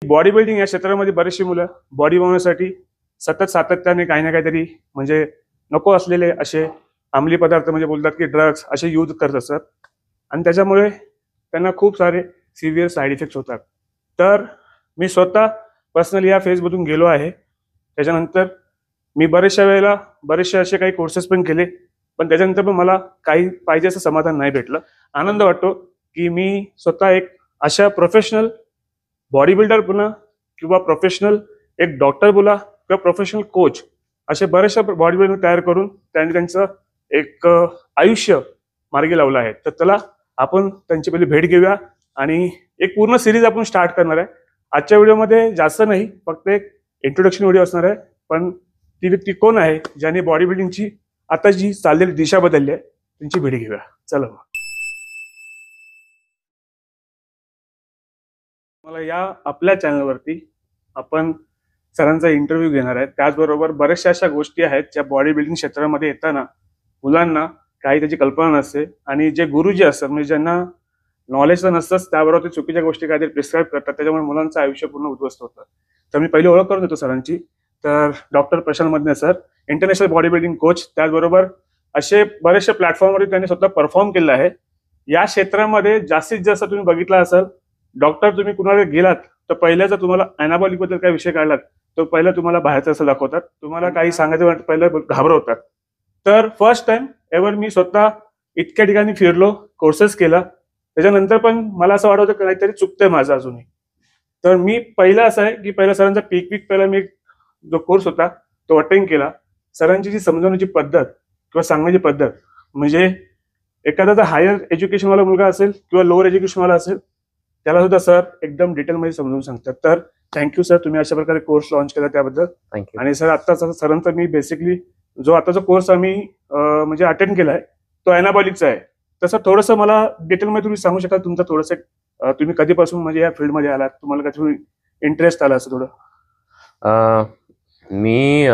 Body building या क्षेत्रामध्ये बरेचशी मुलं बॉडी बनवण्यासाठी सतत सातत्याने काही ना काहीतरी म्हणजे नको असलेले असे अंमली पदार्थ म्हणजे बोलतात की ड्रग्स असे यूज करत असतात आणि त्याच्यामुळे त्यांना खूप सारे सिव्हिअर साईड इफेक्ट्स होतात. तर मी स्वतः पर्सनली या फेजमधून गेलो आहे. त्याच्यानंतर मी बरेचसे असे काही कोर्सेस पण केले, पण त्याच्यानंतर पण मला काही पाहिजे असं समाधान नाही भेटलं. आनंद वाटतो की मी स्वतः एक अशा प्रोफेशनल बॉडी बिल्डर पुन्हा किंवा प्रोफेशनल एक डॉक्टर बोला किंवा प्रोफेशनल कोच असे बरेचसे बॉडी बिल्डर तयार करून त्यांनी त्यांचं एक आयुष्य मार्गी लावलं आहे. तर चला आपण त्यांची पहिली भेट घेऊया आणि एक पूर्ण सिरीज आपण स्टार्ट करणार आहे. आजच्या व्हिडिओमध्ये जास्त नाही, फक्त एक इंट्रोडक्शन व्हिडिओ असणार आहे. पण ती व्यक्ती कोण आहे ज्याने बॉडी बिल्डिंगची आता जी चाललेली दिशा बदलली आहे त्यांची भेट घेऊया. चला मग. मला या आपल्या चॅनलवरती आपण सरांचा इंटरव्ह्यू घेणार आहे. त्याचबरोबर बऱ्याचशा अशा गोष्टी आहेत ज्या बॉडी बिल्डिंग क्षेत्रामध्ये येताना मुलांना काही त्याची कल्पना नसते आणि जे गुरुजी असतात म्हणजे ज्यांना नॉलेज तर नसतंच त्याबरोबर ते चुकीच्या गोष्टी काहीतरी प्रिस्क्राईब करतात, त्याच्यामुळे मुलांचं आयुष्य पूर्ण उद्ध्वस्त होतं. तर मी पहिली ओळख करून देतो सरांची. तर doctor Prashant Madane sir, international body building coach, त्याचबरोबर असे बरेचसे प्लॅटफॉर्मवर त्यांनी स्वतः परफॉर्म केलं आहे. या क्षेत्रामध्ये जास्तीत जास्त तुम्ही बघितलं असेल, डॉक्टर तुम्ही कुणाला गेलात तर पहिल्या जर तुम्हाला अॅनाबॉलिक बद्दल काही विषय काढलात तर पहिलं तुम्हाला बाहेरचं असं दाखवतात, तुम्हाला काही सांगायचं वाटतं पहिलं घाबरवतात. तर फर्स्ट टाइम एव्हर मी स्वतः इतक्या ठिकाणी फिरलो, कोर्सेस केला, त्याच्यानंतर पण मला असं वाटतं की काहीतरी चुकतंय माझं अजूनही. तर मी पहिलं असं आहे की पहिला सरांचा पीक पहिला मी जो कोर्स होता तो अटेंड केला. सरांची जी समजवण्याची पद्धत किंवा सांगण्याची पद्धत म्हणजे एखादा जर हायर एज्युकेशनवाला मुलगा असेल किंवा लोअर एज्युकेशनवाला असेल त्याला सुद्धा सर एकदम डिटेलमध्ये समजून सांगतात. तर थँक्यू सर, तुम्ही अशा प्रकारे कोर्स लॉन्च केला त्याबद्दल. थँक्यू. आणि सर आत्ताचा सरांचा मी बेसिकली जो आताचा कोर्स आम्ही म्हणजे अटेंड केलाय तो अॅनाबॉलिकचा आहे. तसं थोडंसं मला डिटेलमध्ये तुम्ही सांगू शकाल तुमचं थोडंसं तुम्ही कधीपासून म्हणजे या फील्डमध्ये आलात, तुम्हाला कधी इंटरेस्ट आला असं थोडं? मी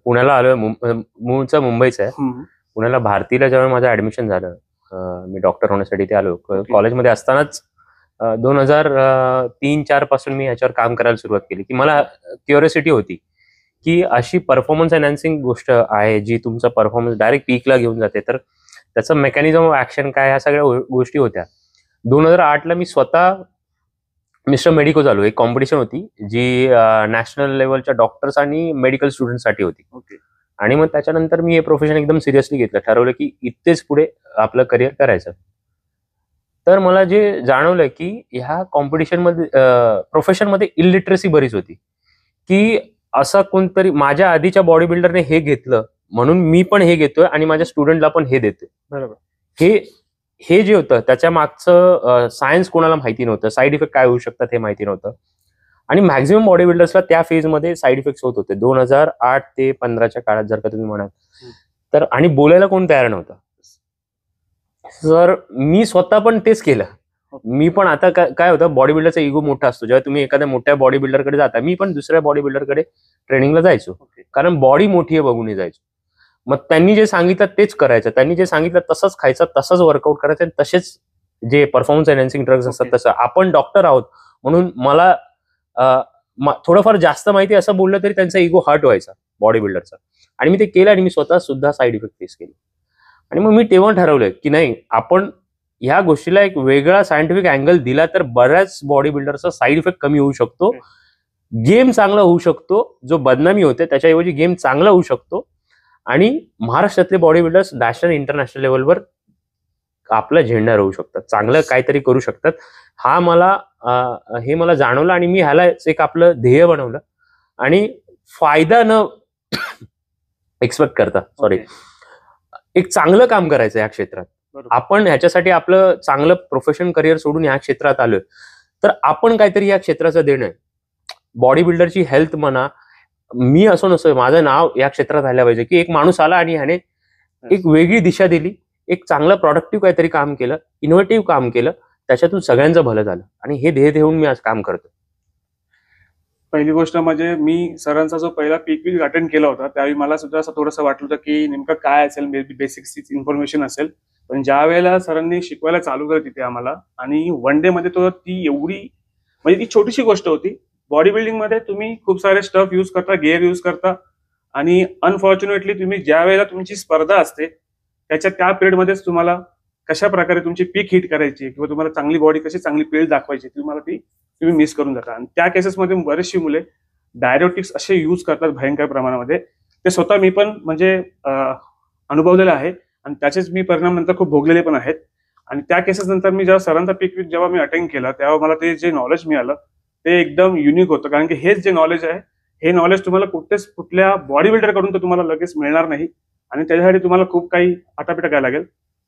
पुण्याला आलोय. मूळचा मुंबईचा आहे. पुण्याला भारतीला जेव्हा माझं ऍडमिशन झालं, मी डॉक्टर होण्यासाठी ते आलो. कॉलेजमध्ये असतानाच 2003-04 पासून मी याच्यावर काम करायला सुरुवात केली की मला क्युरियोसिटी होती की अशी परफॉर्मन्स एनहान्सिंग गोष्ट आहे जी तुमचा परफॉर्मन्स डायरेक्ट पीकला घेऊन जाते, तर त्याचं मेकॅनिझम ऑफ ऍक्शन काय, ह्या सगळ्या गोष्टी होत्या. 2008ला मी स्वतः मिस्टर मेडिको झालो. एक कॉम्पिटिशन होती जी नॅशनल लेवलच्या डॉक्टर्स आणि मेडिकल स्टुडंटसाठी होती. ओके. आणि मग त्याच्यानंतर मी हे प्रोफेशन एकदम सिरियसली घेतलं, ठरवलं की इथेच पुढे आपलं करिअर करायचं. तर मला जे जाणवलं की ह्या कॉम्पिटिशनमध्ये प्रोफेशनमध्ये इलिटरसी बरीच होती की असं कोणतरी माझ्या आधीच्या बॉडी बिल्डरने हे घेतलं म्हणून मी पण हे घेतोय आणि माझ्या स्टुडंटला पण हे देतोय. बरोबर. हे जे होतं त्याच्या मागचं सायन्स कोणाला माहिती नव्हतं, साईड इफेक्ट काय होऊ शकतात हे माहिती नव्हतं. आणि मॅक्झिमम बॉडी बिल्डर्सला त्या फेजमध्ये साईड इफेक्ट्स होत होते 2008 ते 15च्या काळात जर का तुम्ही म्हणाल तर. आणि बोलायला कोण तयार नव्हतं. सर मी स्वतः पण तेच केलं. मी पण आता काय होतं, बॉडी बिल्डरचा इगो मोठा असतो. जेव्हा तुम्ही एखाद्या मोठ्या बॉडी बिल्डरकडे जाता, मी पण दुसऱ्या बॉडी बिल्डरकडे ट्रेनिंगला जायचो कारण बॉडी मोठी आहे बघून जायचो. मग त्यांनी जे सांगितलं तेच करायचं, त्यांनी जे सांगितलं तसंच खायचं, तसंच वर्कआउट करायचं, आणि तसेच जे परफॉर्मन्स एनहान्सिंग ड्रग्स असतात तसं. आपण डॉक्टर आहोत म्हणून मला थोडंफार जास्त माहिती असं बोललं तरी त्यांचा इगो हर्ट व्हायचा बॉडी बिल्डरचा. आणि मी ते केलं आणि मी स्वतः सुद्धा साईड इफेक्ट फेस केले. आणि मग मी तेव्हा ठरवलं की नाही, आपण ह्या गोष्टीला एक वेगळा सायंटिफिक अँगल दिला तर बऱ्याच बॉडी बिल्डरचा साईड इफेक्ट कमी होऊ शकतो, गेम चांगला होऊ शकतो, जो बदनामी होते त्याच्याऐवजी गेम चांगला होऊ शकतो, आणि महाराष्ट्रातले बॉडी बिल्डर्स नॅशनल इंटरनॅशनल लेवलवर आपला झेंडा राहू शकतात, चांगलं काहीतरी करू शकतात. हे मला जाणवलं आणि मी ह्याला एक आपलं ध्येय बनवलं. आणि फायदा न एक्सपेक्ट करता एक चांगलं काम करायचं या क्षेत्रात. आपण ह्याच्यासाठी आपलं चांगलं प्रोफेशन करिअर सोडून या क्षेत्रात आलोय तर आपण काहीतरी या क्षेत्राचं देणं आहे. बॉडी बिल्डरची हेल्थ म्हणा, मी असो नसो, माझं नाव या क्षेत्रात आलं पाहिजे की एक माणूस आला आणि ह्याने एक वेगळी दिशा दिली, एक चांगलं प्रोडक्टिव्ह काहीतरी काम केलं, इनोव्हेटिव्ह काम केलं, त्याच्यातून सगळ्यांचं भलं झालं. आणि हे ध्येय देऊन मी आज काम करतो. पहिली गोष्ट म्हणजे मी सरांचा जो पहिला पीक अटेंड केला होता त्यावेळी मला सुद्धा असं थोडंसं वाटलं होतं की नेमकं काय असेल, बेसिक इन्फॉर्मेशन असेल. पण ज्या वेळेला सरांनी शिकवायला चालू केलं तिथे आम्हाला, आणि वन डे मध्ये ती एवढी म्हणजे ती छोटीशी गोष्ट होती, बॉडी बिल्डिंग मध्ये तुम्ही खूप सारे स्टफ यूज करता, गिअर यूज करता, आणि अनफॉर्च्युनेटली तुम्ही ज्या वेळेला तुमची स्पर्धा असते त्या पिरियडमध्येच तुम्हाला कशा प्रकारे तुमची पीक हिट करायची किंवा तुम्हाला चांगली बॉडी कशी चांगली बिल्ड दाखवायची तुम्ही मिस करून जाता. आणि त्या केसेसमध्ये बरेचशी मुले डायरेटिक्स असे यूज करतात भयंकर प्रमाणामध्ये. ते स्वतः मी पण म्हणजे अनुभवलेलं आहे आणि त्याचेच मी परिणाम नंतर खूप भोगलेले पण आहेत. आणि त्या केसेस नंतर मी जेव्हा सरांचा पीक वीक जेव्हा मी अटेंड केला तेव्हा मला ते जे नॉलेज मिळालं ते एकदम युनिक होतं. कारण की हेच जे नॉलेज आहे हे नॉलेज तुम्हाला कुठल्या बॉडी बिल्डर कडून तर तुम्हाला लगेच मिळणार नाही आणि त्याच्यासाठी तुम्हाला खूप काही आटापिटा करायला लागेल.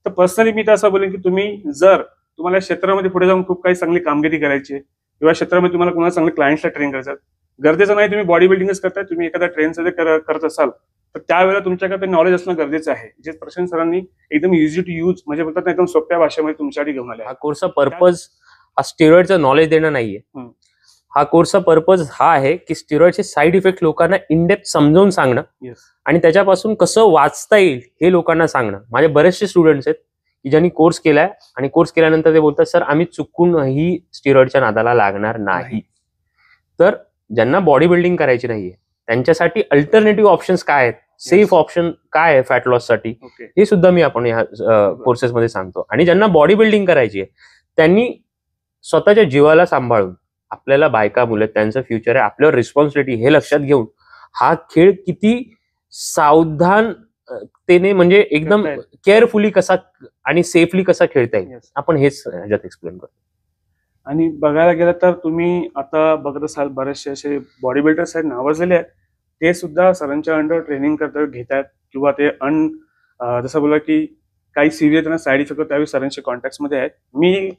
तर पर्सनली मी तर असं बोलेन की तुम्हाला क्षेत्रामध्ये पुढे जाऊन खूप काही चांगली कामगिरी करायची आहे किंवा क्षेत्रामध्ये तुम्हाला कोणाला चांगले क्लायंट्सला ट्रेन करायचं, गरजेचं नाही तुम्ही बॉडी बिल्डिंगच करताय, तुम्ही एखाद्या ट्रेनचं जर करत असाल तर त्यावेळेला तुमच्याकडे नॉलेज असणं गरजेचं आहे. जे प्रशांत सरांनी एकदम इझी टू यूज म्हणजे बोलतात ना एकदम सोप्या भाषेमध्ये तुमच्यासाठी घेऊन आले. हा कोर्सचा पर्पज हा स्टेरॉइडचं नॉलेज देणं नाहीये. हा कोर्सचा पर्पज हा आहे की स्टेरॉइडचे साईड इफेक्ट लोकांना इनडेप्थ समजावून सांगणं आणि त्याच्यापासून कसं वाचता येईल हे लोकांना सांगणं. माझे बरेचसे स्टुडंट्स आहेत की ज्यांनी कोर्स केलाय आणि कोर्स केल्यानंतर ते बोलतात सर आम्ही चुकूनही स्टेरॉइडच्या नादाला लागणार नाही. तर ज्यांना बॉडी बिल्डिंग करायची नाहीये त्यांच्यासाठी अल्टरनेटिव्ह ऑप्शन्स काय आहेत, सेफ ऑप्शन काय आहे फॅट लॉस साठी, हे सुद्धा मी आपण ह्या कोर्सेसमध्ये सांगतो. आणि ज्यांना बॉडी बिल्डिंग करायची आहे त्यांनी स्वतःच्या जीवाला सांभाळून, आपल्याला बायका मुलं त्यांचं फ्युचर आहे, आपल्यावर रिस्पॉन्सिबिलिटी हे लक्षात घेऊन हा खेळ किती सावधानतेने म्हणजे एकदम केअरफुली कसा आणि सेफली कसा खेळता येईल आपण हेच ह्याच्यात एक्सप्लेन करतो. आणि बघायला गेलं तर तुम्ही आता बघत असाल बरेचसे असे बॉडी बिल्डर्स आहेत नावाजलेले आहेत ते सुद्धा सरांच्या अंडर ट्रेनिंग घेतात किंवा ते जसं बोला की काही सिव्हिअर त्यांना साईड इफेक्ट त्यावेळी सरांच्या कॉन्टॅक्ट मध्ये आहेत. मी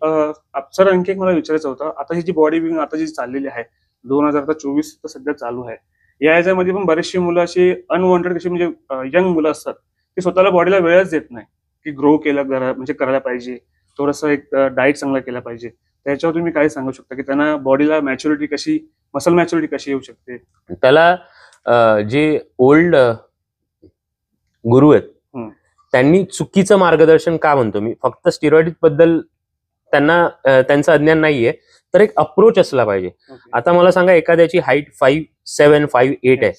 सर आणखी एक मला विचारायचं होतं, आता ही जी बॉडी बिल्डिंग आता जी चाललेली आहे 2024 तर सध्या चालू आहे, या याच्यामध्ये पण बरेचशी मुलं अशी अनवॉन्टेड कशी म्हणजे यंग मुलं असतात ते स्वतःला बॉडीला वेळच देत नाही की ग्रो म्हणजे करायला पाहिजे, थोडंसं एक डाएट चांगला केला पाहिजे. त्याच्यावर तुम्ही काय सांगू शकता की त्यांना बॉडीला मॅच्युरिटी कशी, मसल मॅच्युरिटी कशी येऊ शकते? त्याला जे ओल्ड गुरु आहेत त्यांनी चुकीचं मार्गदर्शन का म्हणतो मी, फक्त स्टिरॉइड बद्दल त्यांना त्यांचं अज्ञान नाहीये, तर एक अप्रोच असला पाहिजे. आता मला सांगा एखाद्याची हाईट 5'7", 5'8" आहे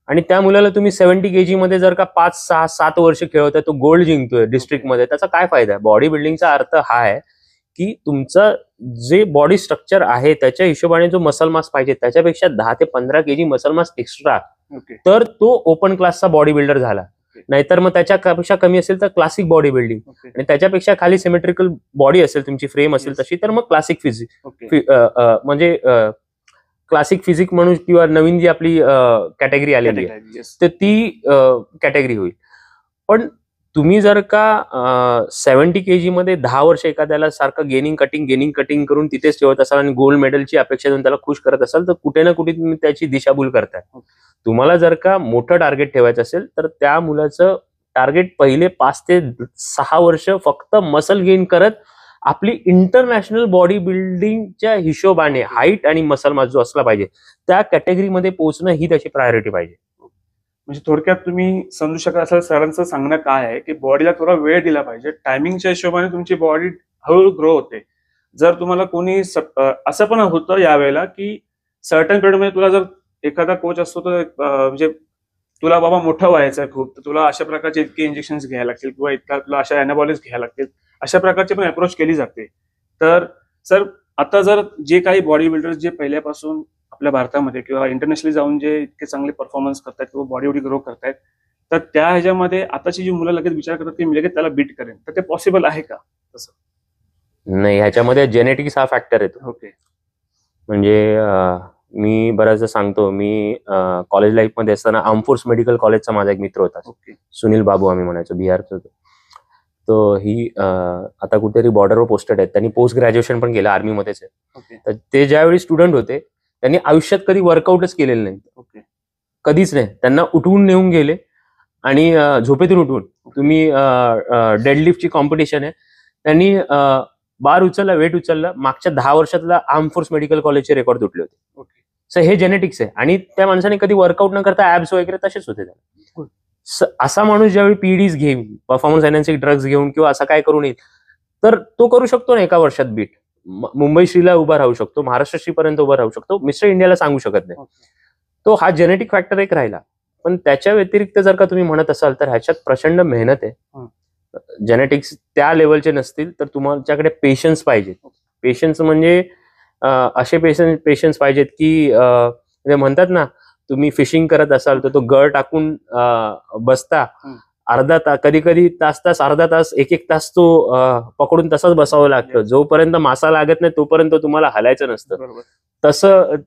आणि त्या मुलाला तुम्ही 70 kg मध्ये जर का 5, 6, 7 वर्ष खेळवताय, तो गोल्ड जिंकतोय डिस्ट्रिक्ट मध्ये, त्याचा काय फायदा? बॉडी बिल्डिंगचा अर्थ हा आहे की तुमचं जे बॉडी स्ट्रक्चर आहे त्याच्या हिशोबाने जो मसल मास पाहिजे त्याच्यापेक्षा 10 ते 15 kg मसल मास एक्स्ट्रा, तर तो ओपन क्लासचा बॉडी बिल्डर झाला. नाहीतर मग त्याच्यापेक्षा कमी असेल तर क्लासिक बॉडी बिल्डिंग, आणि त्याच्यापेक्षा खाली सिमेट्रिकल बॉडी असेल, तुमची फ्रेम असेल तशी, तर मग क्लासिक फिजिक म्हणजे क्लासिक फिजिक म्हणून किंवा नवीन जी आपली कॅटेगरी आलेली आहे तर ती कॅटेगरी होईल. पण तुम्ही जर का 70 kg मध्ये 10 वर्ष एखाद्याला सारखं गेनिंग कटिंग करून तिथेच ठेवत असाल आणि गोल्ड मेडलची अपेक्षा देऊन त्याला खुश करत असाल तर कुठे ना कुठे तुम्ही त्याची दिशाभूल करताय. तुम्हाला जर का मोठं टार्गेट ठेवायचं असेल तर त्या मुलाचं टार्गेट पहिले 5 ते 6 वर्ष फक्त मसल गेन करत आपली इंटरनॅशनल बॉडी बिल्डिंगच्या हिशोबाने हाईट आणि मसल मास जो असला पाहिजे त्या कॅटेगरीमध्ये पोहोचणं ही त्याची प्रायोरिटी पाहिजे. म्हणजे थोडक्यात तुम्ही समजू शकता असेल सरांचं सांगणं काय आहे की बॉडीला थोडा वेळ दिला पाहिजे, टायमिंगच्या हिशोबाने तुमची बॉडी हळूहळू ग्रो होते. जर तुम्हाला कोणी असं पण होतं यावेळेला की सर्टन पिरियडमध्ये तुला जर एखादा कोच असतो तर म्हणजे तुला बाबा मोठं व्हायचं खूप, तर तुला अशा प्रकारचे इतके इंजेक्शन घ्यायला लागतील किंवा इतका तुला अशा अॅनाबॉलिक्स घ्यायला लागतील, अशा प्रकारची पण अप्रोच केली जाते. तर सर आता जर जे काही बॉडी बिल्डर्स जे पहिल्यापासून आपल्या भारतामध्ये किंवा इंटरनॅशनली जाऊन जे इतके चांगले परफॉर्मन्स करतात किंवा बॉडी एवढी ग्रो करतायत, तर त्या ह्याच्यामध्ये आताची जी मुलं लगेच विचार करतात की मी लगेच त्याला बीट करेन, तर ते पॉसिबल आहे का? तसं नाही, ह्याच्यामध्ये जेनेटिक्स हा फॅक्टर येतो. म्हणजे मी बऱ्याचदा सांगतो, मी कॉलेज लाईफ मध्ये असताना आर्मफोर्स मेडिकल कॉलेजचा माझा एक मित्र होता, सुनील बाबू आम्ही म्हणायचो, बिहारचा. तो ही आता कुठेतरी बॉर्डरवर पोस्टेड आहेत, त्यांनी पोस्ट ग्रॅज्युएशन पण केलं, आर्मीमध्येच आहे. तर ते ज्यावेळी स्टुडंट होते त्यांनी आयुष्यात कधी वर्कआउटच केलेलं नाही, कधीच नाही. त्यांना उठवून नेऊन गेले आणि झोपेतून उठवून तुम्ही डेडलिफ्टची कॉम्पिटिशन आहे, त्यांनी बार उचलला, वेट उचलला, मागच्या 10 वर्षातला आर्मफोर्स मेडिकल कॉलेजचे रेकॉर्ड तुटले होते. सो हे जेनेटिक्स आहे. आणि त्या माणसाने कधी वर्कआउट न करता ऍब्स वगैरे तसेच होते त्याला. असा माणूस ज्यावेळी पीडीज घेऊन, परफॉर्मन्स एनहान्सिंग ड्रग्ज घेऊन किंवा असं काय करून येईल, तर तो करू शकतो ना एका वर्षात बीट. मुंबई श्रीला उभा राहू शकतो, महाराष्ट्र श्रीपर्यंत उभा राहू शकतो, मिस्टर इंडियाला सांगू शकत नाही. तो हा जेनेटिक फॅक्टर एक राहिला. पण त्याच्या व्यतिरिक्त जर का तुम्ही म्हणत असाल तर ह्याच्यात प्रचंड मेहनत आहे. जेनेटिक्स त्या लेवलचे नसतील तर तुमच्याकडे पेशन्स पाहिजेत. पेशन्स म्हणजे असे पेशन्स पाहिजेत की म्हणजे म्हणतात ना, तुम्ही फिशिंग करत असाल तर तो गळ टाकून बसता, अर्धा तास, कधी कधी तास अर्धा तास, एक तास तो पकडून तसाच बसावं लागतं. जोपर्यंत मासा लागत नाही तोपर्यंत तुम्हाला हलायचं नसतं.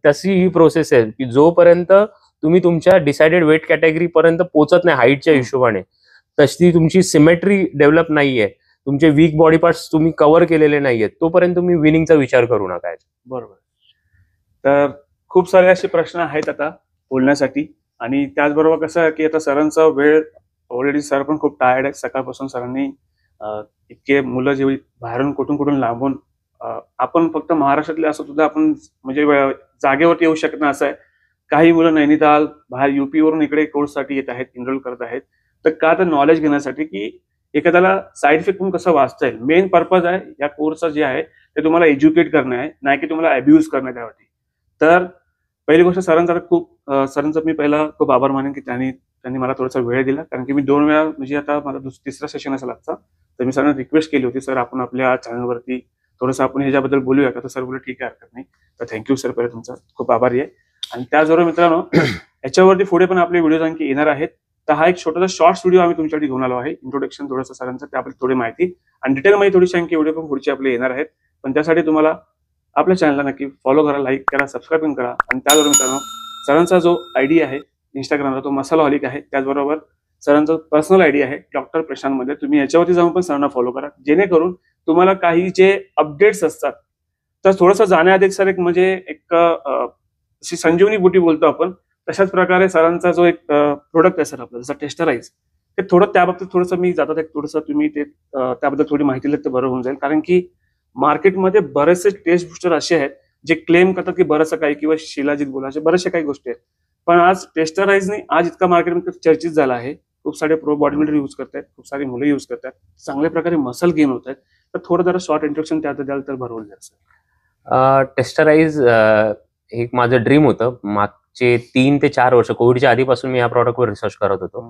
तशी ही प्रोसेस आहे की जोपर्यंत तुम्ही तुमच्या डिसाइडेड वेट कॅटेगरी पर्यंत पोहोचत नाही हाईटच्या हिशोबाने, तशी तुमची सिमेट्री डेव्हलप नाहीये, तुमचे वीक बॉडी पार्ट्स तुम्ही कव्हर केलेले नाहीयेत, तोपर्यंत तुम्ही विनिंगचा विचार करू नका. बरोबर. तर खूप सारे असे प्रश्न आहेत आता बोलण्यासाठी. आणि त्याचबरोबर कसं आहे की आता सरांचा वेळ ऑलरेडी, सर पण खूप टायर्ड आहे. सकाळपासून सरांनी इतके मुलं जे बाहेरून कुठून लांबून, आपण फक्त महाराष्ट्रातले असं सुद्धा आपण म्हणजे जागेवरती येऊ शकत नाही असं आहे. काही मुलं नैनिताल, बाहेर युपी वरून इकडे कोर्ससाठी येत आहेत, एनरोल करत आहेत. तर का तर नॉलेज घेण्यासाठी की एखाद्याला साईड इफेक्ट पण कसं वाचता येईल. मेन पर्पज आहे या कोर्सचा जे आहे ते तुम्हाला एज्युकेट करणं आहे, नाही की तुम्हाला अब्युज करणं त्यावरती. तर पहिली गोष्ट सरांचा मी पहिला खूप आभार मानेन की त्यांनी मला थोडासा वेळ दिला. कारण की मी 2 वेळा, म्हणजे आता माझा तिसरा सेशन असेल आजचा, तर मी सरांना रिक्वेस्ट केली होती, सर आपण आपल्या चॅनलवरती थोडंसं आपण ह्याच्याबद्दल बोलूया का. तर सर बोलले ठीक आहे, हरकत नाही. तर थँक्यू सर, पहिले तुमचा खूप आभारी आहे. आणि त्याचबरोबर मित्रांनो, याच्यावरती पुढे पण आपले व्हिडिओज आणखी येणार आहेत. तर हा एक छोटासा शॉर्ट्स व्हिडिओ आम्ही तुमच्यासाठी घेऊन आलो आहे, इंट्रोडक्शन थोडंसं सरांचं, त्याबद्दल थोडी माहिती आणि डिटेलमध्ये थोडीशी आणखी व्हिडिओ पण पुढचे आपले येणार आहेत. पण त्यासाठी तुम्हाला आपल्या चॅनलला नक्की फॉलो करा, लाईक करा, सबस्क्राईब पण करा. आणि त्याचबरोबर मित्रांनो, सरांचा जो आयडी आहे इंस्टाग्रामला तो मसालाहॉलिक आहे. त्याचबरोबर सरांचा पर्सनल आयडी आहे डॉक्टर प्रशांत मध्ये. तुम्ही याच्यावरती जाऊन पण सरांना फॉलो करा, जेणेकरून तुम्हाला काही जे अपडेट्स असतात तर थोडंसं जाण्याआधी सर एक म्हणजे एक अशी संजीवनी बुटी बोलतो आपण, तशाच प्रकारे सरांचा जो एक प्रोडक्ट आहे सर आपला, जसं टेस्टराईज, ते थोडं त्याबाबतीत थोडंसं मी जातात एक थोडंसं तुम्ही ते त्याबद्दल थोडी माहिती दिली तर बरं होऊन जाईल. कारण की मार्केटमध्ये बरेचसे टेस्ट बुस्टर असे आहेत जे क्लेम करतात की बरंचसं काही, किंवा शिलाजीत बोलायचे बरेचसे काही गोष्टी आहेत. पण आज टेस्टराईजने आज इतका मार्केटमध्ये चर्चित झाला आहे. खूप सारे प्रो बॉडी बिल्डर यूज करतात, खूप सारी मुलं यूज करतात, चांगल्या प्रकारे मसल गेन होत आहेत. तर थोडं जरा शॉर्ट इंट्रोडक्शन त्यात द्याल तर बरं होईल सर. टेस्टराईज एक माझं ड्रीम होतं. मागचे 3 ते 4 वर्ष कोविडच्या आधीपासून मी या प्रॉडक्टवर रिसर्च करत होतो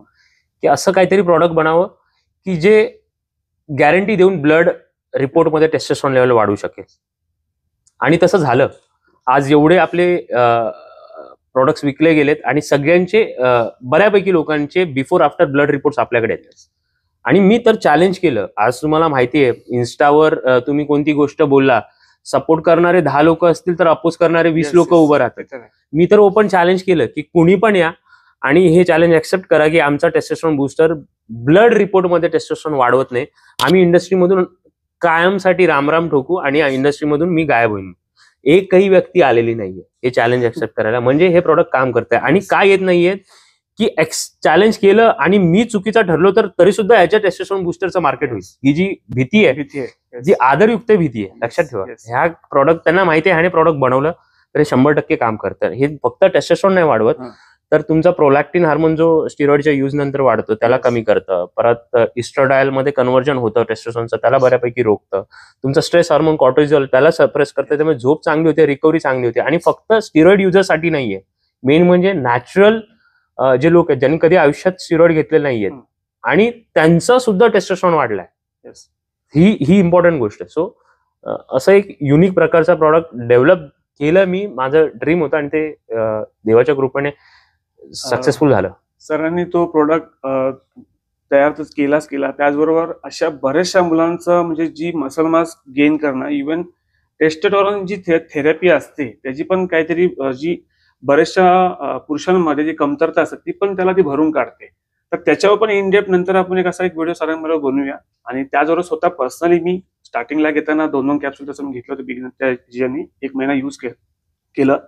की असं काहीतरी प्रॉडक्ट बनावं की जे गॅरंटी देऊन ब्लड रिपोर्टमध्ये टेस्टोस्टेरॉन लेवल वाढू शकेल. आणि तसं झालं. आज एवढे आपले प्रॉडक्ट्स विकले गेलेत आणि सगळ्यांचे बऱ्यापैकी लोकांचे बिफोर आफ्टर ब्लड रिपोर्ट्स आपल्याकडे आहेत. आणि मी तर चॅलेंज केलं. आज तुम्हाला माहिती आहे, इन्स्टावर तुम्ही कोणती गोष्ट बोलला, सपोर्ट करणारे 10 लोक असतील तर अपोज करणारे 20 लोक उभं राहतात. मी तर ओपन चॅलेंज केलं की कुणी पण या आणि हे चॅलेंज ऍक्सेप्ट करा की आमचा टेस्टोस्टेरॉन बूस्टर ब्लड रिपोर्टमध्ये टेस्टोस्टेरॉन वाढवत नाही. आम्ही इंडस्ट्रीमधून कायमसाठी रामराम ठोकू आणि इंडस्ट्रीमधून मी गायब होईन. एकही व्यक्ती आलेली नाहीये हे चॅलेंज ऍक्सेप्ट करायला. म्हणजे हे प्रॉडक्ट काम करतंय. आणि काय येत नाहीये की चॅलेंज केलं आणि मी चुकीचा ठरलो तर तरी सुद्धा याच्या टेस्टोस्टेरॉन बूस्टरचं मार्केट होईल. ही जी भीती आहे, जी आदरयुक्त भीती आहे, लक्षात ठेवा. ह्या प्रॉडक्ट त्यांना माहिती आहे, ह्याने प्रॉडक्ट बनवलं तर हे 100% काम करतं. हे फक्त टेस्टोस्टेरॉन नाही वाढवत, तर तुमचा प्रोलॅक्टिन हार्मोन जो स्टिरॉइडच्या यूज नंतर वाढतो त्याला कमी करतं. परत इस्ट्रोडायल मध्ये कन्व्हर्जन होतं टेस्टोस्टेरॉनचं, त्याला बऱ्यापैकी रोखतं. तुमचा स्ट्रेस हार्मोन कॉर्टिझॉल त्याला सप्रेस करतं. त्यामुळे झोप चांगली होते, रिकव्हरी चांगली होते. आणि फक्त स्टिरॉइड युजरसाठी नाहीये, मेन म्हणजे नॅचरल जे लोक आहेत ज्यांनी कधी आयुष्यात स्टिरॉइड घेतलेले नाहीयेत आणि त्यांचा सुद्धा टेस्टोस्टेरॉन वाढलाय, ही इम्पॉर्टंट गोष्ट आहे. सो असं एक युनिक प्रकारचा प्रॉडक्ट डेव्हलप केलं मी. माझं ड्रीम होतं आणि ते देवाच्या कृपेने सक्सेसफुल झालं. सरांनी तो प्रोडक्ट तयार तर केला. त्याचबरोबर अशा बऱ्याचशा मुलांचं म्हणजे जी मसल मास गेन करणं, इव्हन टेस्टोस्टेरॉन जी थेरपी असते त्याची पण काहीतरी जी बऱ्याचशा पुरुषांमध्ये जी कमतरता असते ती पण त्याला ती भरून काढते. तर त्याच्यावर पण इन डेप्थ नंतर आपण एक असा एक व्हिडिओ सरांबरोबर बनवूया. आणि त्याचबरोबर स्वतः पर्सनली मी स्टार्टिंगला घेताना 2-2 कॅप्सूल तसं मी घेतलं होतं बिगिनर ज्यांनी 1 महिना यूज केलं.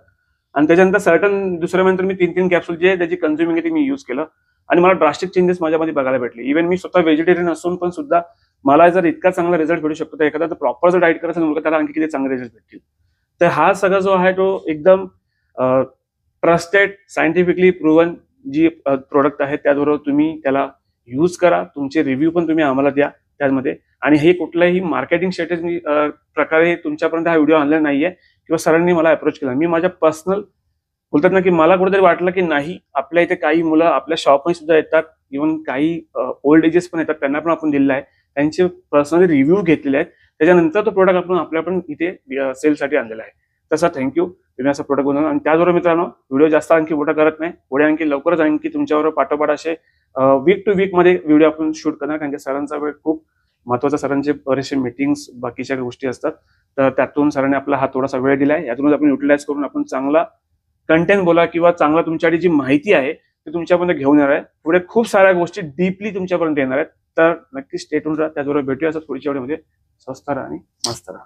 आणि त्याच्यानंतर सर्टन दुसऱ्या महिन्यानंतर मी 3-3 कॅप्सूल जे त्याची कन्झ्युमिंग आहे ती मी यूज केलं. आणि मला ड्रास्टिक चेंजेस माझ्यामध्ये बघायला भेटले. इव्हन मी स्वतः व्हेजिटेरियन असून पण सुद्धा मला जर इतका चांगला रिझल्ट भेटू शकतो तर एखादा प्रॉपर जर डाएट करायचं मुलगा त्याला आणखी किती चांगले रिझल्ट भेटतील. तर हा सगळा जो आहे तो एकदम ट्रस्टेड, सायंटिफिकली प्रूव्हन जी प्रोडक्ट आहे त्याबरोबर तुम्ही त्याला यूज करा. तुमचे रिव्ह्यू पण तुम्ही आम्हाला द्या. त्यामध्ये. आणि हे कुठल्याही मार्केटिंग स्ट्रॅटेजी प्रकारे तुमच्यापर्यंत हा व्हिडिओ आणला नाहीये किंवा सरांनी मला अप्रोच केला. मी माझ्या पर्सनल बोलतात ना की मला कुठेतरी वाटलं की नाही, आपल्या इथे काही मुलं आपल्या शॉपमध्ये सुद्धा येतात, इव्हन काही ओल्ड एजेस पण येतात, त्यांना पण आपण दिलेलं आहे, त्यांचे पर्सनली रिव्ह्यू घेतलेले आहेत, त्याच्यानंतर तो प्रोडक्ट आपण आपल्या पण इथे सेलसाठी आणलेला आहे. तसा थँक्यू तुम्ही असं प्रोडक्ट बनवलं. आणि त्याचबरोबर मित्रांनो, व्हिडिओ जास्त आणखी मोठा करत नाही, पुढे आणखी लवकरच आणखी तुमच्यावर पाठोपाठ असे वीक टू वीक मध्ये व्हिडिओ आपण शूट करणार, कारण की सरांचा वेळ खूप महत्वाचा, सरांचे बरेचसे मीटिंग्स बाकीच्या गोष्टी असतात, तर त्यातून सरांनी आपला हा थोडासा वेळ दिलाय, यातूनच आपण युटिलाइज करून आपण चांगला कंटेंट बोला किंवा चांगला तुमच्याकडे जी माहिती आहे ती तुमच्यापर्यंत घेऊन येणार आहे. पुढे खूप साऱ्या गोष्टी डीपली तुमच्यापर्यंत येणार आहेत, तर नक्की स्टे ट्यून राहा. त्याचबरोबर भेटूया असं पुढच्या व्हिडिओमध्ये. स्वस्त राहा आणि मस्त राहा.